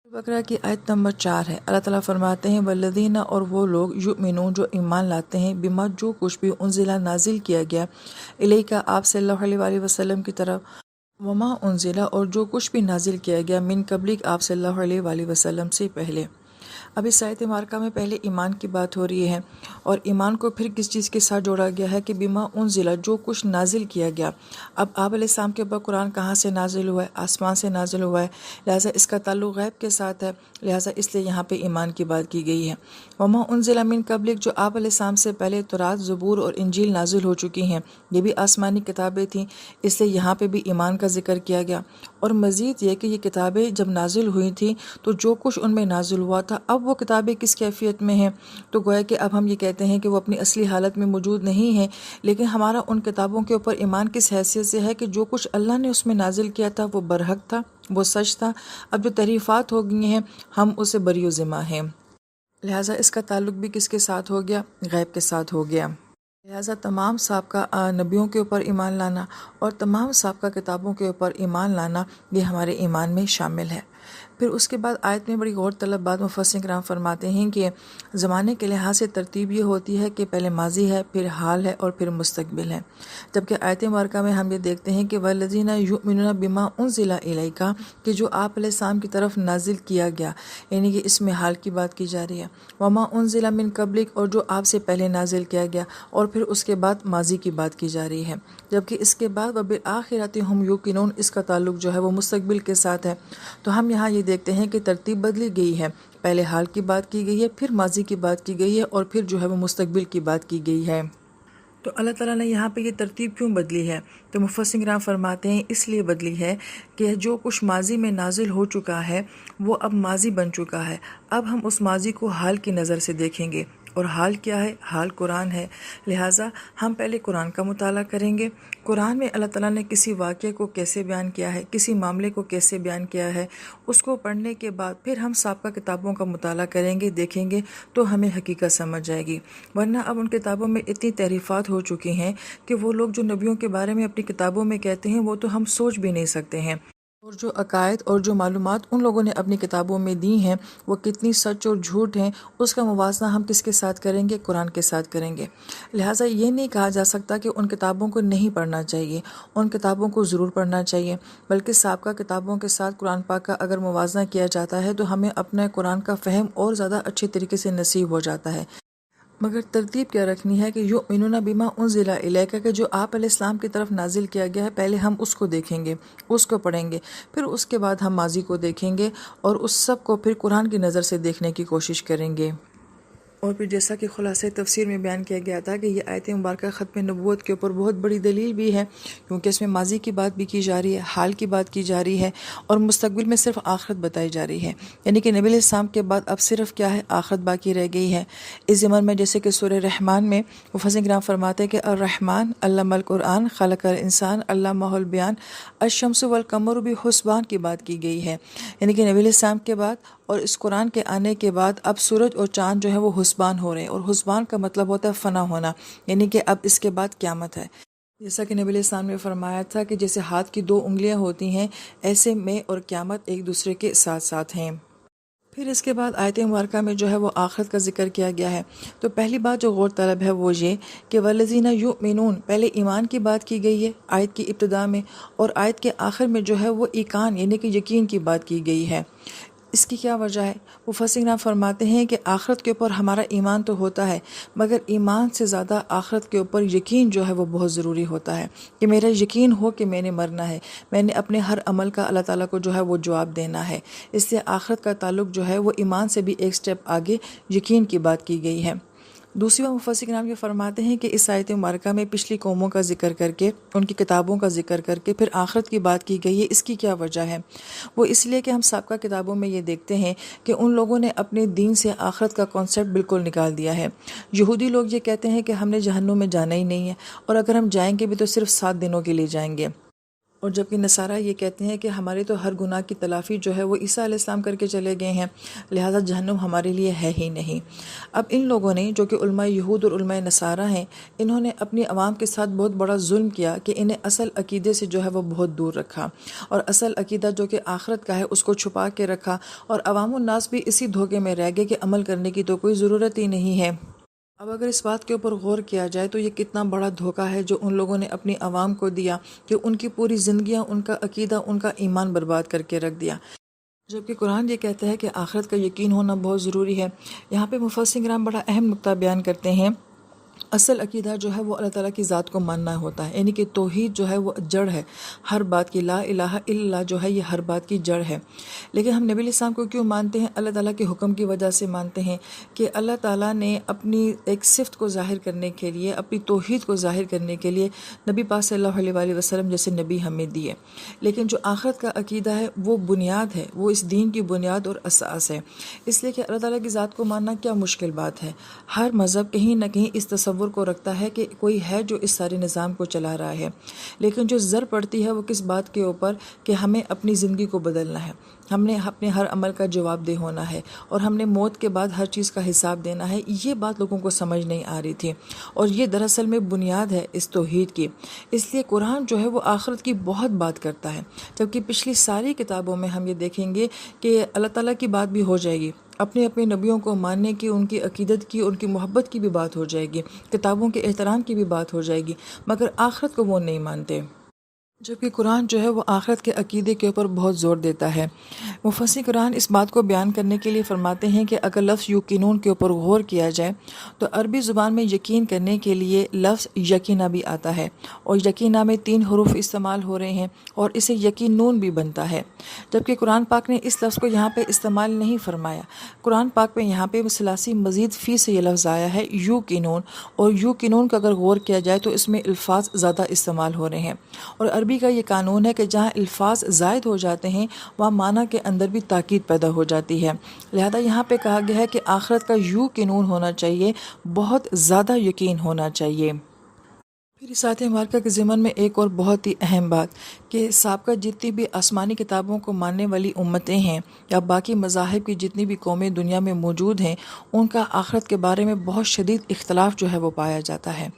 بقرہ کی آیت نمبر 4 ہے۔ اللہ تعالیٰ فرماتے ہیں والذین، اور وہ لوگ یؤمنون جو ایمان لاتے ہیں بما جو کچھ بھی انزلہ نازل کیا گیا الیک آپ صلی اللہ علیہ وآلہ وسلم کی طرف، وما انزلہ اور جو کچھ بھی نازل کیا گیا من قبلک آپ صلی اللہ علیہ وآلہ وسلم سے پہلے۔ اب اس آیت مبارکہ میں پہلے ایمان کی بات ہو رہی ہے، اور ایمان کو پھر کس چیز کے ساتھ جوڑا گیا ہے کہ بما انزلہ جو کچھ نازل کیا گیا۔ اب آپ علیہ السلام کے اوپر قرآن کہاں سے نازل ہوا ہے؟ آسمان سے نازل ہوا ہے، لہٰذا اس کا تعلق غیب کے ساتھ ہے، لہٰذا اس لیے یہاں پہ ایمان کی بات کی گئی ہے۔ وما انزل من قبلک، جو آپ علیہ السلام سے پہلے تورات، زبور اور انجیل نازل ہو چکی ہیں، یہ بھی آسمانی کتابیں تھیں، اس لیے یہاں پہ بھی ایمان کا ذکر کیا گیا۔ اور مزید یہ کہ یہ کتابیں جب نازل ہوئی تھیں تو جو کچھ ان میں نازل ہوا تھا، اب وہ کتابیں کس کیفیت میں ہیں؟ تو گویا کہ اب ہم یہ کہتے ہیں کہ وہ اپنی اصلی حالت میں موجود نہیں ہیں، لیکن ہمارا ان کتابوں کے اوپر ایمان کس حیثیت سے ہے کہ جو کچھ اللہ نے اس میں نازل کیا تھا وہ برحق تھا، وہ سچ تھا۔ اب جو تحریفات ہو گئی ہیں ہم اسے بری و ذمہ ہیں، لہٰذا اس کا تعلق بھی کس کے ساتھ ہو گیا؟ غیب کے ساتھ ہو گیا۔ لہٰذا تمام سابقہ نبیوں کے اوپر ایمان لانا اور تمام سابقہ کتابوں کے اوپر ایمان لانا یہ ہمارے ایمان میں شامل ہے۔ پھر اس کے بعد آیت میں بڑی غور طلب بات مفسرین کرام فرماتے ہیں کہ زمانے کے لحاظ سے ترتیب یہ ہوتی ہے کہ پہلے ماضی ہے، پھر حال ہے اور پھر مستقبل ہے، جبکہ آیت مبارکہ میں ہم یہ دیکھتے ہیں کہ والذین یؤمنون بما انزل الیک، کہ جو آپ علیہ السلام کی طرف نازل کیا گیا، یعنی کہ اس میں حال کی بات کی جا رہی ہے، وما انزل من قبلک، اور جو آپ سے پہلے نازل کیا گیا، اور پھر اس کے بعد ماضی کی بات کی جا رہی ہے، جبکہ اس کے بعد وبالآخرۃ ھم یوقنون، اس کا تعلق جو ہے وہ مستقبل کے ساتھ ہے۔ تو ہم یہاں یہ دیکھتے ہیں کہ ترتیب بدلی گئی ہے، پہلے حال کی بات کی گئی ہے، پھر ماضی کی بات کی گئی ہے، اور پھر جو ہے وہ مستقبل کی بات کی گئی ہے۔ تو اللہ تعالیٰ نے یہاں پہ یہ ترتیب کیوں بدلی ہے؟ تو مفسرین کرام فرماتے ہیں اس لیے بدلی ہے کہ جو کچھ ماضی میں نازل ہو چکا ہے وہ اب ماضی بن چکا ہے، اب ہم اس ماضی کو حال کی نظر سے دیکھیں گے، اور حال کیا ہے؟ حال قرآن ہے، لہٰذا ہم پہلے قرآن کا مطالعہ کریں گے۔ قرآن میں اللہ تعالیٰ نے کسی واقعے کو کیسے بیان کیا ہے، کسی معاملے کو کیسے بیان کیا ہے، اس کو پڑھنے کے بعد پھر ہم سابقہ کتابوں کا مطالعہ کریں گے، دیکھیں گے تو ہمیں حقیقت سمجھ جائے گی۔ ورنہ اب ان کتابوں میں اتنی تحریفات ہو چکی ہیں کہ وہ لوگ جو نبیوں کے بارے میں اپنی کتابوں میں کہتے ہیں وہ تو ہم سوچ بھی نہیں سکتے ہیں، اور جو عقائد اور جو معلومات ان لوگوں نے اپنی کتابوں میں دی ہیں وہ کتنی سچ اور جھوٹ ہیں، اس کا موازنہ ہم کس کے ساتھ کریں گے؟ قرآن کے ساتھ کریں گے۔ لہٰذا یہ نہیں کہا جا سکتا کہ ان کتابوں کو نہیں پڑھنا چاہیے، ان کتابوں کو ضرور پڑھنا چاہیے، بلکہ سابقہ کتابوں کے ساتھ قرآن پاک کا اگر موازنہ کیا جاتا ہے تو ہمیں اپنے قرآن کا فہم اور زیادہ اچھے طریقے سے نصیب ہو جاتا ہے۔ مگر ترتیب کیا رکھنی ہے کہ یؤمنون بما انزل الیک، کہ جو آپ علیہ السلام کی طرف نازل کیا گیا ہے پہلے ہم اس کو دیکھیں گے، اس کو پڑھیں گے، پھر اس کے بعد ہم ماضی کو دیکھیں گے، اور اس سب کو پھر قرآن کی نظر سے دیکھنے کی کوشش کریں گے۔ اور پھر جیسا کہ خلاصہ تفسیر میں بیان کیا گیا تھا کہ یہ آیت مبارکہ ختم نبوت کے اوپر بہت بڑی دلیل بھی ہے، کیونکہ اس میں ماضی کی بات بھی کی جا رہی ہے، حال کی بات کی جا رہی ہے، اور مستقبل میں صرف آخرت بتائی جا رہی ہے، یعنی کہ نبی علیہ السلام کے بعد اب صرف کیا ہے؟ آخرت باقی رہ گئی ہے۔ اس ضمن میں جیسے کہ سورہ رحمان میں مفسرین کرام فرماتے ہیں کہ الرحمن علم القرآن خلق الانسان علمہ البیان الشمس والقمر بحسبان کی بات کی گئی ہے، یعنی کہ نبی علیہ السلام کے بعد اور اس قرآن کے آنے کے بعد اب سورج اور چاند جو ہے وہ حسبان ہو رہے ہیں، اور حسبان کا مطلب ہوتا ہے فنا ہونا، یعنی کہ اب اس کے بعد قیامت ہے۔ جیسا کہ نبی علیہ السلام نے فرمایا تھا کہ جیسے ہاتھ کی دو انگلیاں ہوتی ہیں، ایسے میں اور قیامت ایک دوسرے کے ساتھ ساتھ ہیں۔ پھر اس کے بعد آیت مبارکہ میں جو ہے وہ آخرت کا ذکر کیا گیا ہے۔ تو پہلی بات جو غور طلب ہے وہ یہ کہ والذین یؤمنون، پہلے ایمان کی بات کی گئی ہے آیت کی ابتدا میں، اور آیت کے آخر میں جو ہے وہ ایقان یعنی کہ یقین کی بات کی گئی ہے۔ اس کی کیا وجہ ہے؟ مفسرین فرماتے ہیں کہ آخرت کے اوپر ہمارا ایمان تو ہوتا ہے، مگر ایمان سے زیادہ آخرت کے اوپر یقین جو ہے وہ بہت ضروری ہوتا ہے، کہ میرا یقین ہو کہ میں نے مرنا ہے، میں نے اپنے ہر عمل کا اللہ تعالیٰ کو جو ہے وہ جواب دینا ہے۔ اس لیے آخرت کا تعلق جو ہے وہ ایمان سے بھی ایک سٹیپ آگے یقین کی بات کی گئی ہے۔ دوسری بات مفسرین کرام یہ فرماتے ہیں کہ اس آیت مبارکہ میں پچھلی قوموں کا ذکر کر کے، ان کی کتابوں کا ذکر کر کے پھر آخرت کی بات کی گئی ہے۔ اس کی کیا وجہ ہے؟ وہ اس لیے کہ ہم سابقہ کتابوں میں یہ دیکھتے ہیں کہ ان لوگوں نے اپنے دین سے آخرت کا کانسیپٹ بالکل نکال دیا ہے۔ یہودی لوگ یہ کہتے ہیں کہ ہم نے جہنم میں جانا ہی نہیں ہے، اور اگر ہم جائیں گے بھی تو صرف 7 دنوں کے لیے جائیں گے، اور جبکہ نصارہ یہ کہتے ہیں کہ ہمارے تو ہر گناہ کی تلافی جو ہے وہ عیسیٰ علیہ السلام کر کے چلے گئے ہیں، لہٰذا جہنم ہمارے لیے ہے ہی نہیں۔ اب ان لوگوں نے جو کہ علماء یہود اور علماء نصارہ ہیں، انہوں نے اپنی عوام کے ساتھ بہت بڑا ظلم کیا کہ انہیں اصل عقیدے سے جو ہے وہ بہت دور رکھا، اور اصل عقیدہ جو کہ آخرت کا ہے اس کو چھپا کے رکھا، اور عوام الناس بھی اسی دھوکے میں رہ گئے کہ عمل کرنے کی تو کوئی ضرورت ہی نہیں ہے۔ اب اگر اس بات کے اوپر غور کیا جائے تو یہ کتنا بڑا دھوکہ ہے جو ان لوگوں نے اپنی عوام کو دیا کہ ان کی پوری زندگیاں، ان کا عقیدہ، ان کا ایمان برباد کر کے رکھ دیا، جبکہ قرآن یہ کہتا ہے کہ آخرت کا یقین ہونا بہت ضروری ہے۔ یہاں پہ مفسرین کرام بڑا اہم نقطہ بیان کرتے ہیں۔ اصل عقیدہ جو ہے وہ اللہ تعالیٰ کی ذات کو ماننا ہوتا ہے، یعنی کہ توحید جو ہے وہ جڑ ہے ہر بات کی، لا الہ الا اللہ جو ہے یہ ہر بات کی جڑ ہے۔ لیکن ہم نبی علیہ السلام کو کیوں مانتے ہیں؟ اللہ تعالیٰ کے حکم کی وجہ سے مانتے ہیں کہ اللہ تعالیٰ نے اپنی ایک صفت کو ظاہر کرنے کے لیے، اپنی توحید کو ظاہر کرنے کے لیے نبی پاک صلی اللہ علیہ وآلہ وسلم جیسے نبی ہمیں دیے۔ لیکن جو آخرت کا عقیدہ ہے وہ بنیاد ہے، وہ اس دین کی بنیاد اور اساس ہے، اس لیے کہ اللہ تعالیٰ کی ذات کو ماننا کیا مشکل بات ہے۔ ہر مذہب کہیں نہ کہیں اس تصور کو رکھتا ہے کہ کوئی ہے جو اس سارے نظام کو چلا رہا ہے، لیکن جو زر پڑتی ہے وہ کس بات کے اوپر کہ ہمیں اپنی زندگی کو بدلنا ہے، ہم نے اپنے ہر عمل کا جواب دہ ہونا ہے، اور ہم نے موت کے بعد ہر چیز کا حساب دینا ہے۔ یہ بات لوگوں کو سمجھ نہیں آ رہی تھی، اور یہ دراصل میں بنیاد ہے اس توحید کی۔ اس لیے قرآن جو ہے وہ آخرت کی بہت بات کرتا ہے، جبکہ پچھلی ساری کتابوں میں ہم یہ دیکھیں گے کہ اللہ تعالیٰ کی بات بھی ہو جائے گی، اپنے اپنے نبیوں کو ماننے کی، ان کی عقیدت کی، ان کی محبت کی بھی بات ہو جائے گی، کتابوں کے احترام کی بھی بات ہو جائے گی، مگر آخرت کو وہ نہیں مانتے، جبکہ قرآن جو ہے وہ آخرت کے عقیدے کے اوپر بہت زور دیتا ہے۔ مفسر قرآن اس بات کو بیان کرنے کے لیے فرماتے ہیں کہ اگر لفظ یقینون کے اوپر غور کیا جائے تو عربی زبان میں یقین کرنے کے لیے لفظ یقینہ بھی آتا ہے، اور یقینہ میں 3 حروف استعمال ہو رہے ہیں، اور اسے یقینون بھی بنتا ہے، جبکہ قرآن پاک نے اس لفظ کو یہاں پہ استعمال نہیں فرمایا۔ قرآن پاک میں یہاں پہ ثلاثی مزید فی سے یہ لفظ آیا ہے یوقنون، اور یوقنون کا اگر غور کیا جائے تو اس میں الفاظ زیادہ استعمال ہو رہے ہیں، اور عربی کا یہ قانون ہے کہ جہاں الفاظ زائد ہو جاتے ہیں وہاں معنی کے اندر بھی تاکید پیدا ہو جاتی ہے، لہذا یہاں پہ کہا گیا ہے کہ آخرت کا یقینون ہونا چاہیے، بہت زیادہ یقین ہونا چاہیے۔ پھر اس آیت مبارکہ کے ضمن میں ایک اور بہت ہی اہم بات کہ سابقہ جتنی بھی آسمانی کتابوں کو ماننے والی امتیں ہیں یا باقی مذاہب کی جتنی بھی قومیں دنیا میں موجود ہیں، ان کا آخرت کے بارے میں بہت شدید اختلاف جو ہے وہ پایا جاتا ہے،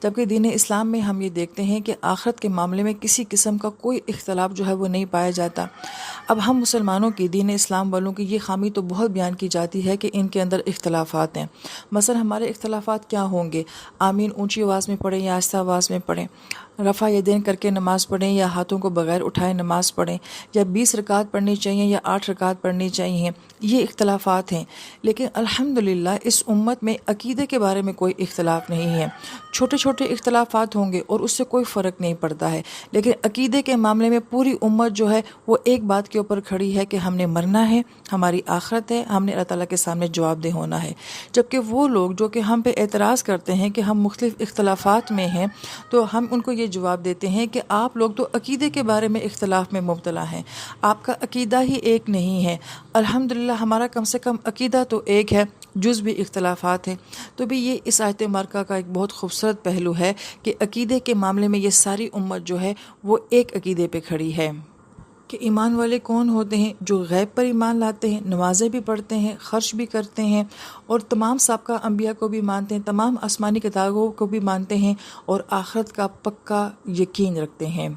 جبکہ دین اسلام میں ہم یہ دیکھتے ہیں کہ آخرت کے معاملے میں کسی قسم کا کوئی اختلاف جو ہے وہ نہیں پایا جاتا۔ اب ہم مسلمانوں کی، دین اسلام والوں کی یہ خامی تو بہت بیان کی جاتی ہے کہ ان کے اندر اختلافات ہیں۔ مثلا ہمارے اختلافات کیا ہوں گے؟ آمین اونچی آواز میں پڑھیں یا آہستہ آواز میں پڑھیں، رفع یدین کر کے نماز پڑھیں یا ہاتھوں کو بغیر اٹھائے نماز پڑھیں، یا 20 رکعت پڑھنی چاہیے یا 8 رکعت پڑھنی چاہیے، یہ اختلافات ہیں۔ لیکن الحمدللہ اس امت میں عقیدے کے بارے میں کوئی اختلاف نہیں ہے۔ چھوٹے چھوٹے اختلافات ہوں گے اور اس سے کوئی فرق نہیں پڑتا ہے، لیکن عقیدے کے معاملے میں پوری امت جو ہے وہ ایک بات کے اوپر کھڑی ہے کہ ہم نے مرنا ہے، ہماری آخرت ہے، ہم نے اللہ تعالیٰ کے سامنے جواب دہ ہونا ہے۔ جبکہ وہ لوگ جو کہ ہم پہ اعتراض کرتے ہیں کہ ہم مختلف اختلافات میں ہیں، تو ہم ان کو یہ جواب دیتے ہیں کہ آپ لوگ تو عقیدے کے بارے میں اختلاف میں مبتلا ہیں، آپ کا عقیدہ ہی ایک نہیں ہے۔ الحمدللہ ہمارا کم سے کم عقیدہ تو ایک ہے، جز بھی اختلافات ہیں۔ تو بھی یہ اس آیت مبارکہ کا ایک بہت خوبصورت پہلو ہے کہ عقیدے کے معاملے میں یہ ساری امت جو ہے وہ ایک عقیدے پہ کھڑی ہے۔ کہ ایمان والے کون ہوتے ہیں؟ جو غیب پر ایمان لاتے ہیں، نمازیں بھی پڑھتے ہیں، خرچ بھی کرتے ہیں، اور تمام سابقہ انبیاء کو بھی مانتے ہیں، تمام آسمانی کتابوں کو بھی مانتے ہیں، اور آخرت کا پکا یقین رکھتے ہیں۔